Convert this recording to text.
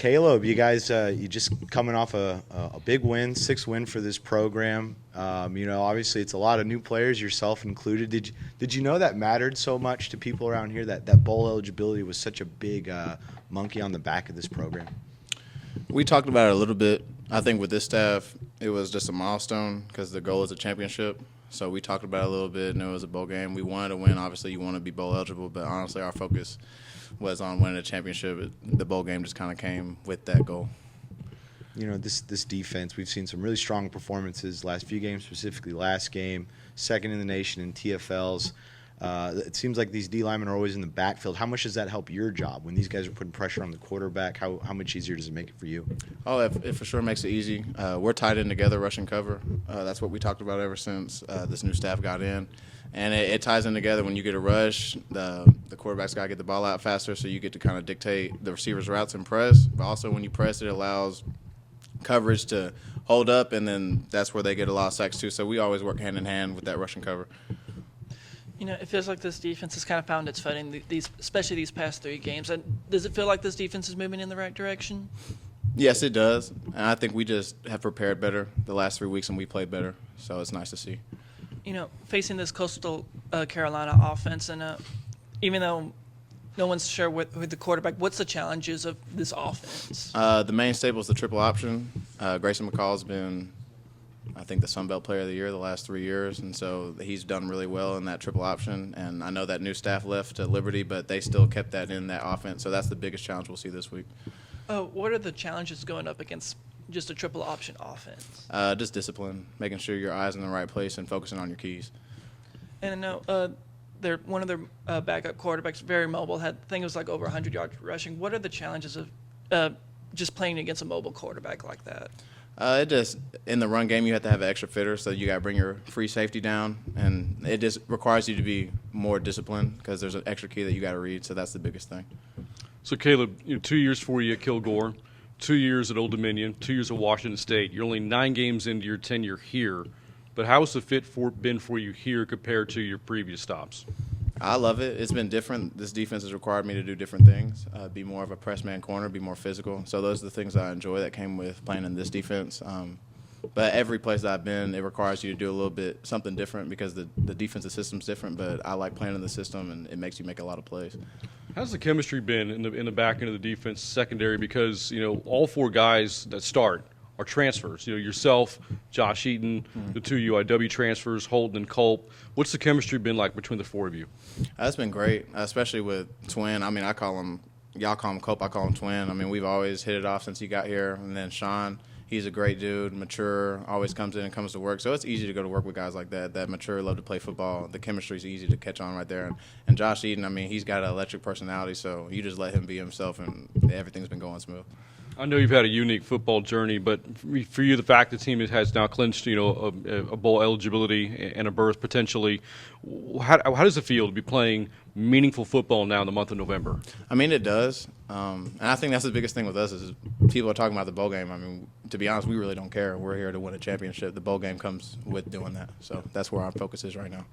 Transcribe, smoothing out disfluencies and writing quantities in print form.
Kaleb, you guys, you just coming off a big win, 6th win for this program. Obviously it's a lot of new players, yourself included. Did you know that mattered so much to people around here, that bowl eligibility was such a big monkey on the back of this program? We talked about it a little bit. I think with this staff, it was just a milestone because the goal is a championship. So we talked about it a little bit, and it was a bowl game. We wanted to win. Obviously, you want to be bowl eligible, but honestly, our focus was on winning a championship. The bowl game just kind of came with that goal. This defense, we've seen some really strong performances last few games, specifically last game, 2nd in the nation in TFLs. It seems like these D linemen are always in the backfield. How much does that help your job when these guys are putting pressure on the quarterback? How much easier does it make it for you? Oh, it for sure makes it easy. We're tied in together, rush and cover. That's what we talked about ever since this new staff got in. And it ties in together. When you get a rush, the quarterback's got to get the ball out faster, so you get to kind of dictate the receiver's routes and press. But also when you press, it allows coverage to hold up, and then that's where they get a lot of sacks too. So we always work hand in hand with that rush and cover. It feels like this defense has kind of found its footing, especially these past 3 games. And does it feel like this defense is moving in the right direction? Yes, it does. And I think we just have prepared better the last 3 weeks, and we played better. So it's nice to see. Facing this Coastal Carolina offense, and even though no one's sure with the quarterback, what's the challenges of this offense? The main staple is the triple option. Grayson McCall's been, I think, the Sun Belt Player of the Year the last 3 years, and so he's done really well in that triple option. And I know that new staff left to Liberty, but they still kept that in that offense. So that's the biggest challenge we'll see this week. What are the challenges going up against just a triple option offense? Just discipline, making sure your eyes in the right place and focusing on your keys. And I know one of their backup quarterbacks, very mobile, I think it was like over 100 yards rushing. What are the challenges of just playing against a mobile quarterback like that? It just, in the run game, you have to have an extra fitter, so you got to bring your free safety down, and it just requires you to be more disciplined because there's an extra key that you got to read, so that's the biggest thing. So, Kaleb, 2 years for you at Kilgore, 2 years at Old Dominion, 2 years at Washington State. You're only 9 games into your tenure here, but how has the fit been for you here compared to your previous stops? I love it. It's been different. This defense has required me to do different things, be more of a press man corner, be more physical. So those are the things I enjoy that came with playing in this defense. But every place that I've been, it requires you to do a little bit something different because the defensive system's different. But I like playing in the system, and it makes you make a lot of plays. How's the chemistry been in the back end of the defense secondary? Because all 4 guys that start are transfers. Yourself, Josh Eaton, the 2 UIW transfers, Holton and Culp. What's the chemistry been like between the 4 of you? That's been great, especially with Twin. I mean, y'all call him Culp, I call him Twin. I mean, we've always hit it off since he got here. And then Sean, he's a great dude, mature, always comes in and comes to work. So it's easy to go to work with guys like that mature, love to play football. The chemistry's easy to catch on right there. And Josh Eaton, I mean, he's got an electric personality, so you just let him be himself, and everything's been going smooth. I know you've had a unique football journey, but for you, the fact the team has now clinched, a bowl eligibility and a berth potentially, how does it feel to be playing meaningful football now in the month of November? I mean, it does, and I think that's the biggest thing with us is people are talking about the bowl game. I mean, to be honest, we really don't care. We're here to win a championship. The bowl game comes with doing that, so that's where our focus is right now.